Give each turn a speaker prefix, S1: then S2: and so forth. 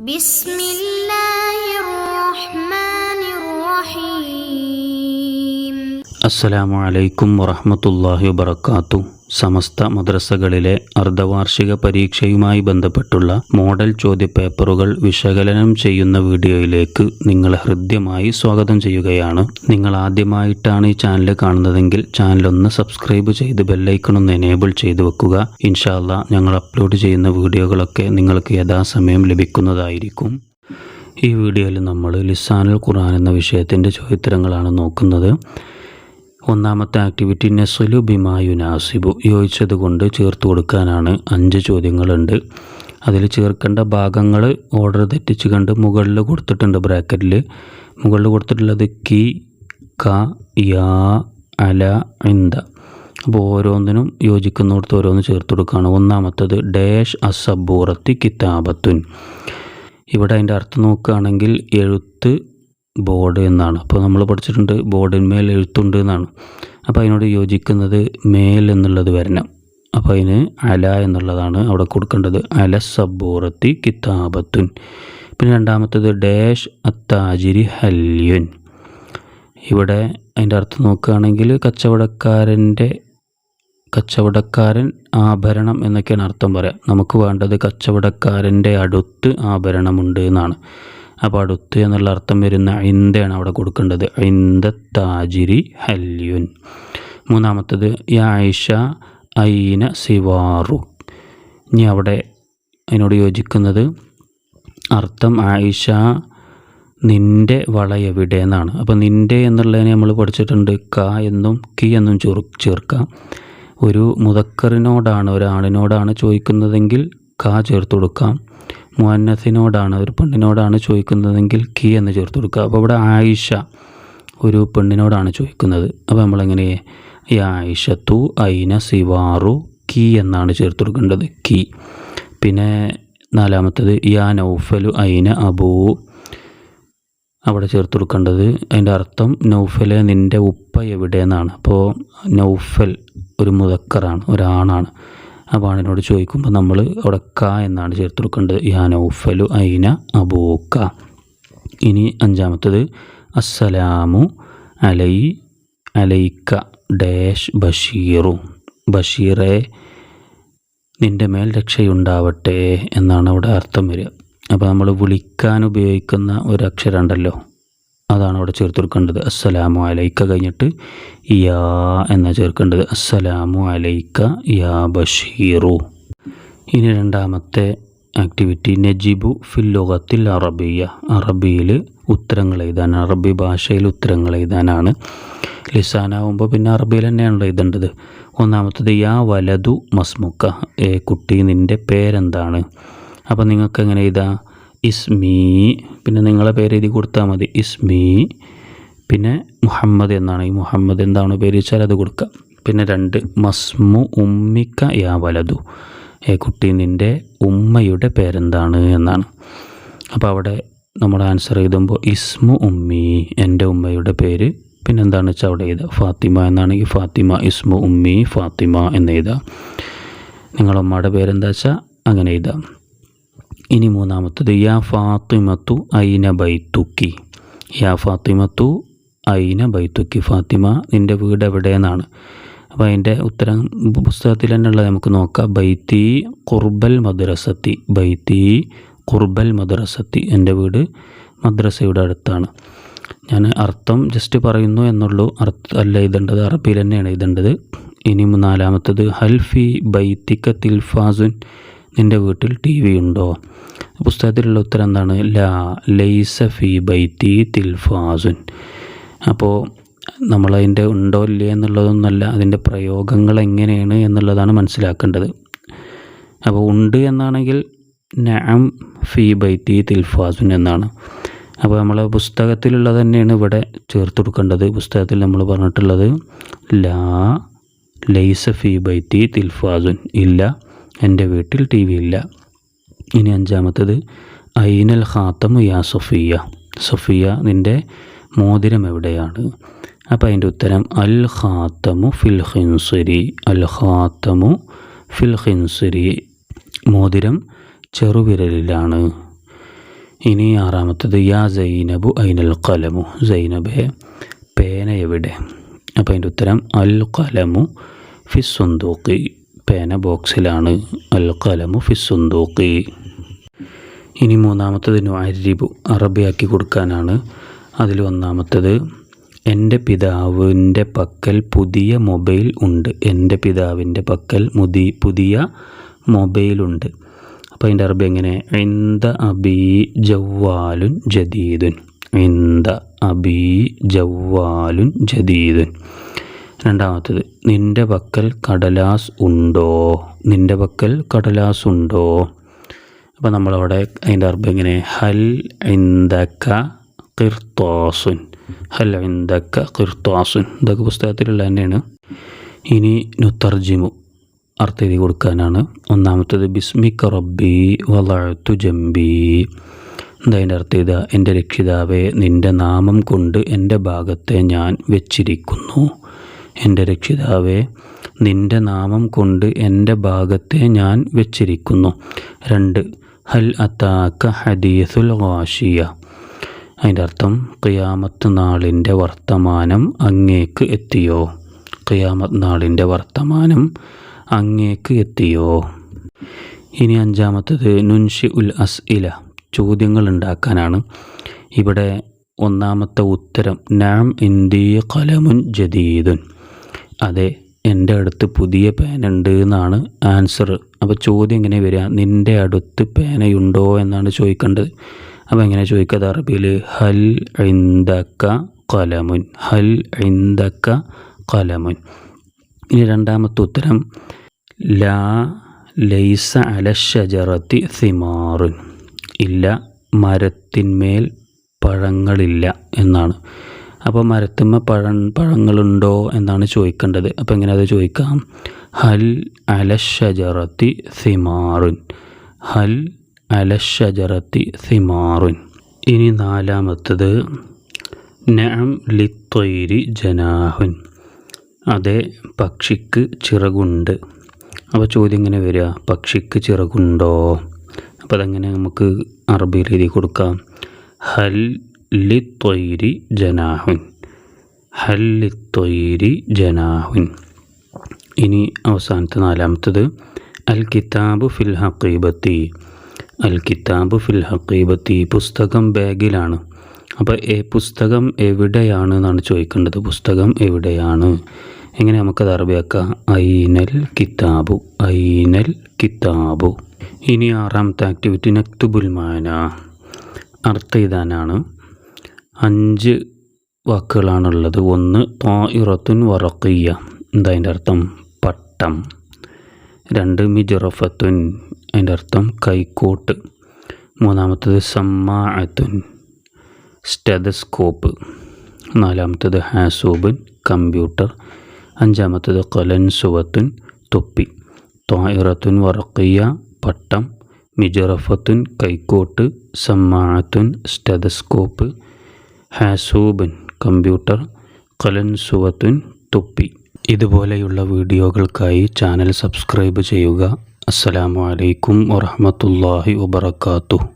S1: بسم الله الرحمن الرحيم
S2: അസ്സലാമു അലൈക്കും വറഹ്മത്തുള്ളാഹി വബറകാതുഹു. സമസ്ത മദ്രസകളിലെ അർദ്ധവാർഷിക പരീക്ഷയുമായി ബന്ധപ്പെട്ടുള്ള മോഡൽ ചോദ്യപേപ്പറുകൾ വിശകലനം ചെയ്യുന്ന വീഡിയോയിലേക്ക് നിങ്ങളെ ഹൃദ്യമായി സ്വാഗതം ചെയ്യുകയാണ്. നിങ്ങൾ ആദ്യമായിട്ടാണ് ഈ ചാനൽ കാണുന്നതെങ്കിൽ ചാനലൊന്ന് സബ്സ്ക്രൈബ് ചെയ്ത് ബെല്ലൈക്കണൊന്ന് എനേബിൾ ചെയ്തു വെക്കുക. ഇൻഷാ അല്ലാഹ് ഞങ്ങൾ അപ്ലോഡ് ചെയ്യുന്ന വീഡിയോകളൊക്കെ നിങ്ങൾക്ക് യഥാസമയം ലഭിക്കുന്നതായിരിക്കും. ഈ വീഡിയോയിൽ നമ്മൾ ലിസാനുൽ ഖുർആൻ എന്ന വിഷയത്തിൻ്റെ ചോദ്യോത്തരങ്ങളാണ് നോക്കുന്നത്. ഒന്നാമത്തെ ആക്ടിവിറ്റി നെസ്ലു ബിമാ യുനാസിബു, യോജിച്ചതുകൊണ്ട് ചേർത്ത് കൊടുക്കാനാണ്. 5 ചോദ്യങ്ങളുണ്ട്. അതിൽ ചേർക്കേണ്ട ഭാഗങ്ങൾ ഓർഡർ തെറ്റിച്ച് കണ്ട് മുകളിൽ കൊടുത്തിട്ടുണ്ട്. ബ്രാക്കറ്റിൽ മുകളിൽ കൊടുത്തിട്ടുള്ളത് കി, ക, യാ, അല, ഇന്ദ. അപ്പോൾ ഓരോന്നിനും യോജിക്കുന്നിടത്ത് ഓരോന്ന് ചേർത്ത് കൊടുക്കുകയാണ്. ഒന്നാമത്തത് ഡാഷ് അസബൂറത്തി കിതാബത്തുൻ. ഇവിടെ അതിൻ്റെ അർത്ഥം നോക്കുകയാണെങ്കിൽ എഴുത്ത് ബോർഡ് എന്നാണ്. അപ്പോൾ നമ്മൾ പഠിച്ചിട്ടുണ്ട് ബോർഡിന്മേൽ എഴുത്തുണ്ട് എന്നാണ്. അപ്പോൾ അതിനോട് യോജിക്കുന്നത് മേൽ എന്നുള്ളത് വരണം. അപ്പോൾ അതിന് അല എന്നുള്ളതാണ് അവിടെ കൊടുക്കേണ്ടത്. അല സബൂറത്തി കിതാബത്തുൻ. പിന്നെ രണ്ടാമത്തത് ഡാഷ് അത്താജിരി ഹല്യുൻ. ഇവിടെ അതിൻ്റെ അർത്ഥം നോക്കുകയാണെങ്കിൽ കച്ചവടക്കാരൻ ആഭരണം എന്നൊക്കെയാണ് അർത്ഥം പറയാം. നമുക്ക് വേണ്ടത് കച്ചവടക്കാരൻ്റെ അടുത്ത് ആഭരണമുണ്ട് എന്നാണ്. അപ്പോൾ അടുത്ത് എന്നുള്ള അർത്ഥം വരുന്ന ഐന്ദയാണ് അവിടെ കൊടുക്കേണ്ടത്. ഐന്ദ താജിരി ഹല്യുൻ. മൂന്നാമത്തത് യായിഷ ഐന സിവാറു. ഇനി അവിടെ അതിനോട് യോജിക്കുന്നത് അർത്ഥം ആയിഷ നിൻ്റെ വള എവിടെ എന്നാണ്. അപ്പോൾ നിൻ്റെ എന്നുള്ളതിനെ നമ്മൾ പഠിച്ചിട്ടുണ്ട് ക എന്നും കി എന്നും ചേർക്കാം. ഒരു മുദക്കറിനോടാണ് ഒരാണിനോടാണ് ചോദിക്കുന്നതെങ്കിൽ ക ചേർത്ത് കൊടുക്കാം. മുഅന്നസിനോടാണ് ഒരു പെണ്ണിനോടാണ് ചോദിക്കുന്നതെങ്കിൽ കി എന്ന് ചേർത്ത് കൊടുക്കുക. അപ്പോൾ ഇവിടെ ആയിഷ ഒരു പെണ്ണിനോടാണ് ചോദിക്കുന്നത്. അപ്പോൾ നമ്മളെങ്ങനെ ആയിഷത്തു ഐന സിവാറു കി എന്നാണ് ചേർത്ത് കൊടുക്കേണ്ടത്, കി. പിന്നെ നാലാമത്തത് യാ നൗഫലു ഐന അബൂ. അവിടെ ചേർത്ത് കൊടുക്കേണ്ടത് അതിൻ്റെ അർത്ഥം നൗഫലെ നിൻ്റെ ഉപ്പ എവിടെ എന്നാണ്. അപ്പോൾ നൗഫൽ ഒരു മുദക്കറാണ്, ഒരാണാണ്. അപ്പോൾ ആണിനോട് ചോദിക്കുമ്പോൾ നമ്മൾ അവിടെ ക എന്നാണ് ചേർത്ത് കൊടുക്കേണ്ടത്. യാ നൗഫലു ഐന അബൂക്ക. ഇനി അഞ്ചാമത്തത് അസ്സലാമു അലൈക്ക ഡാഷ് ബഷീറു. ബഷീറെ നിൻ്റെ മേൽ രക്ഷയുണ്ടാവട്ടെ എന്നാണ് അവിടെ അർത്ഥം വരിക. അപ്പോൾ നമ്മൾ വിളിക്കാൻ ഉപയോഗിക്കുന്ന ഒരു അക്ഷരം ഉണ്ടല്ലോ, അതാണ് അവിടെ ചേർത്ത് കൊടുക്കേണ്ടത്. അസ്സലാമു അലൈക്ക കഴിഞ്ഞിട്ട് യാ എന്നാ ചേർക്കേണ്ടത്. അസ്സലാമു അലൈക്ക യാ ബഷീറു. ഇനി രണ്ടാമത്തെ ആക്ടിവിറ്റി നജിബു ഫിൽ ലുഗത്തിൽ അറബിയ. അറബിയിൽ ഉത്തരങ്ങൾ എഴുതാൻ, അറബി ഭാഷയിൽ ഉത്തരങ്ങൾ എഴുതാനാണ്. ലിസാനാവുമ്പോൾ പിന്നെ അറബിയിൽ തന്നെയാണല്ലോ എഴുതേണ്ടത്. ഒന്നാമത്തത് യാ വലതു മസ്മുക്ക. കുട്ടി നിൻ്റെ പേരെന്താണ്? അപ്പോൾ നിങ്ങൾക്ക് എങ്ങനെ എഴുതാം? ഇസ്മി, പിന്നെ നിങ്ങളെ പേര് എഴുതി കൊടുത്താൽ മതി. ഇസ്മി, പിന്നെ മുഹമ്മദ് എന്നാണ്. ഈ മുഹമ്മദ് എന്താണ് പേര് വെച്ചാൽ അത് കൊടുക്കുക. പിന്നെ 2 മസ്മു ഉമ്മിക്ക യാ വലതു. കുട്ടി നിൻ്റെ ഉമ്മയുടെ പേരെന്താണ് എന്നാണ്. അപ്പോൾ അവിടെ നമ്മൾ ആൻസർ എഴുതുമ്പോൾ ഇസ്മു ഉമ്മി, എൻ്റെ ഉമ്മയുടെ പേര്. പിന്നെ എന്താണെന്ന് വെച്ചാൽ അവിടെ എഴുതുക. ഫാത്തിമ എന്നാണെങ്കിൽ ഫാത്തിമ, ഇസ്മു ഉമ്മി ഫാത്തിമ എന്ന് എഴുതാം. നിങ്ങളുടെ ഉമ്മയുടെ പേരെന്താ വെച്ചാൽ അങ്ങനെ എഴുതാം. ഇനി മൂന്നാമത്തത് യാ ഫാത്തിമത്തു ഐന ബൈത്തുക്കി. യാ ഫാത്തിമത്തു ഐന ബൈത്തുക്കി. ഫാത്തിമ നിൻ്റെ വീട് എവിടെയെന്നാണ്. അപ്പോൾ അതിൻ്റെ ഉത്തരം പുസ്തകത്തിൽ തന്നെ ഉള്ളത് നമുക്ക് നോക്കാം. ബൈത്തി ഖുർബൽ മദ്രസത്തി. ബൈത്തി ഖുർബൽ മദ്രസത്തി. എൻ്റെ വീട് മദ്രസയുടെ അടുത്താണ്. ഞാൻ അർത്ഥം ജസ്റ്റ് പറയുന്നു എന്നുള്ളൂ, അല്ല എഴുതേണ്ടത് അറബിയിൽ തന്നെയാണ് എഴുതേണ്ടത്. ഇനി നാലാമത്തത് ഹൽഫി ബൈത്തിക്ക തിൽഫാസുൻ. നിൻ്റെ വീട്ടിൽ TV ഉണ്ടോ? പുസ്തകത്തിലുള്ള ഉത്തരം എന്താണ്? ലൈസ ഫി ബൈത്തി തിൽഫാസുൻ. അപ്പോൾ നമ്മളതിൻ്റെ ഉണ്ടോ ഇല്ലേ എന്നുള്ളതൊന്നല്ല, അതിൻ്റെ പ്രയോഗങ്ങൾ എങ്ങനെയാണ് എന്നുള്ളതാണ് മനസ്സിലാക്കേണ്ടത്. അപ്പോൾ ഉണ്ട് എന്നാണെങ്കിൽ നഅം ഫി ബൈത്തി തിൽഫാസുൻ എന്നാണ്. അപ്പോൾ നമ്മളെ പുസ്തകത്തിലുള്ളത് തന്നെയാണ് ഇവിടെ ചേർത്ത് കൊടുക്കേണ്ടത്. പുസ്തകത്തിൽ നമ്മൾ പറഞ്ഞിട്ടുള്ളത് ലൈസ ഫി ബൈത്തി തിൽഫാസുൻ, ഇല്ല എൻ്റെ വീട്ടിൽ TV ഇല്ല. ഇനി അഞ്ചാമത്തത് ഐനൽ ഖാത്തമു യാ സഫിയ. സഫിയ നിൻ്റെ മോതിരം എവിടെയാണ്? അപ്പോൾ അതിൻ്റെ ഉത്തരം അൽ ഖാത്തമു ഫിൽ ഖിൻസിരി. അൽ ഖാത്തമു ഫിൽ ഖിൻസിരി. മോതിരം ചെറുവിരലിലാണ്. ഇനി ആറാമത്തത് യാ സൈനബു ഐനൽ ഖലമു, സൈനബെ പേന എവിടെ? അപ്പോൾ അതിൻ്റെ ഉത്തരം അൽ ഖലമു ഫിസ്സുന്ദൂഖി, പേന ബോക്സിലാണ്. അൽ ഖലമു ഫിസ്സുന്ദൂഖി. ഇനി മൂന്നാമത്തത് നുഅരിബു, അറബിയാക്കി കൊടുക്കാനാണ്. അതിൽ ഒന്നാമത്തത് എൻ്റെ പിതാവിൻ്റെ പക്കൽ പുതിയ മൊബൈൽ ഉണ്ട്. എൻ്റെ പിതാവിൻ്റെ പക്കൽ പുതിയ മൊബൈലുണ്ട്. അപ്പോൾ അതിൻ്റെ അറബി എങ്ങനെ? ഇൻദ അബി ജവ്വാലുൻ ജദീദുൻ, ഇൻദ അബി ജവ്വാലുൻ ജദീദുൻ. രണ്ടാമത്തത് നിൻ്റെ പക്കൽ കടലാസ് ഉണ്ടോ, നിൻ്റെ പക്കൽ കടലാസ് ഉണ്ടോ. അപ്പോൾ നമ്മളവിടെ അതിൻ്റെ അറബി എങ്ങനെ? ഹൽ ഇൻദക ഖിർത്താസുൻ, ഹൽ ഇൻദക ഖിർത്താസുൻ. ഇതൊക്കെ പുസ്തകത്തിലുള്ള തന്നെയാണ്. ഇനി നുതർജിമു, അർത്ഥം എഴുതി കൊടുക്കാനാണ്. ഒന്നാമത്തത് ബിസ്മിക റബ്ബി വളഅതു ജംബി. അതിൻ്റെ അർത്ഥം ഇതാ, എൻ്റെ രക്ഷിതാവേ നിൻ്റെ നാമം കൊണ്ട് എൻ്റെ ഭാഗത്തെ ഞാൻ വെച്ചിരിക്കുന്നു. എൻ്റെ രക്ഷിതാവേ നിൻ്റെ നാമം കൊണ്ട് എൻ്റെ ഭാഗത്തെ ഞാൻ വെച്ചിരിക്കുന്നു. 2 ഹൽ അതാക ഹദീസുൽ ഗാഷിയ. അതിൻ്റെ അർത്ഥം ഖിയാമത്ത് നാളിൻ്റെ വർത്തമാനം അങ്ങേക്ക് എത്തിയോ, ഖിയാമത്ത് നാളിൻ്റെ വർത്തമാനം അങ്ങേക്ക് എത്തിയോ. ഇനി അഞ്ചാമത്തത് നുൻഷി ഉൽ അസ്ഇല, ചോദ്യങ്ങൾ ഉണ്ടാക്കാനാണ്. ഇവിടെ ഒന്നാമത്തെ ഉത്തരം നഅം ഇന്ദി ഖലമുൻ ജദീദുൻ, അതെ എൻ്റെ അടുത്ത് പുതിയ പേനുണ്ട് എന്നാണ് ആൻസർ. അപ്പോൾ ചോദ്യം എങ്ങനെ വരിക? നിൻ്റെ അടുത്ത് പേനയുണ്ടോ എന്നാണ് ചോദിക്കേണ്ടത്. അപ്പോൾ എങ്ങനെ ചോദിക്കാതെ അറബിയിൽ? ഹൽ ഇൻദക ഖലമുൻ, ഹൽ ഇൻദക ഖലമുൻ. ഇനി രണ്ടാമത്തെ ഉത്തരം ലാ ലൈസ അല ഷജറത്തി സിമാറുൻ, ഇല്ല മരത്തിന്മേൽ പഴങ്ങളില്ല എന്നാണ്. അപ്പോൾ മരത്തിന്മേൽ പഴങ്ങളുണ്ടോ എന്നാണ് ചോദിക്കേണ്ടത്. അപ്പോൾ എങ്ങനെ അത് ചോദിക്കാം? ഹൽ അല ഷജറത്തി സിമാറുൻ, ഹൽ അല ഷജറത്തി സിമാറുൻ. ഇനി നാലാമത്തത് നഅം ലിത്വയ്രി ജനാഹുൻ, അതെ പക്ഷിക്ക് ചിറകുണ്ട്. അപ്പോൾ ചോദ്യം എങ്ങനെ വരിക? പക്ഷിക്ക് ചിറകുണ്ടോ. അപ്പോൾ അതെങ്ങനെ നമുക്ക് അറബിയിൽ എഴുതി കൊടുക്കാം? ഹൽ ലിത്വയ്രി ജനാഹുൻ, ഹൽ ലിത്വയ്രി ജനാഹുൻ. ഇനി അവസാനത്തെ നാലാമത്തത് അൽ കിതാബു ഫിൽ ഹഖീബത്തി, അൽ കിതാബു ഫിൽ ഹഖീബത്തി, പുസ്തകം ബാഗിലാണ്. അപ്പോൾ പുസ്തകം എവിടെയാണ് എന്നാണ് ചോദിക്കേണ്ടത്. പുസ്തകം എവിടെയാണ്, എങ്ങനെ നമുക്കത് അറബിയാക്കാം? ഐനൽ കിതാബു, ഐനൽ കിതാബു. ഇനി ആറാമത്തെ ആക്ടിവിറ്റി നക്തുബുൽ മാന, അർത്ഥം എഴുതാനാണ്. 5 വാക്കുകളാണുള്ളത്. 1 ത്വാഇറത്തുൻ വറഖിയ, എന്താ അതിൻ്റെ അർത്ഥം? പട്ടം. 2 മിജ്റഫത്തുൻ, അതിൻ്റെ അർത്ഥം കൈക്കോട്ട്. മൂന്നാമത്തത് സമ്മാഅത്തുൻ, സ്റ്റെതസ്കോപ്പ്. നാലാമത്തത് ഹാസൂബുൻ, കമ്പ്യൂട്ടർ. അഞ്ചാമത്തത് ഖലൻസുവത്തുൻ, തൊപ്പി. ത്വാഇറത്തുൻ വറഖിയ പട്ടം, മിജ്റഫത്തുൻ കൈക്കോട്ട്, സമ്മാഅത്തുൻ സ്റ്റെതസ്കോപ്പ്, ഹാസൂബുൻ കമ്പ്യൂട്ടർ, ഖലൻസുവത്തുൻ തൊപ്പി. ഇതുപോലെയുള്ള വീഡിയോകൾക്കായി ചാനൽ സബ്സ്ക്രൈബ് ചെയ്യുക. അസ്സലാമു അലൈക്കും വറഹ്മത്തുള്ളാഹി വബറകാതുഹു.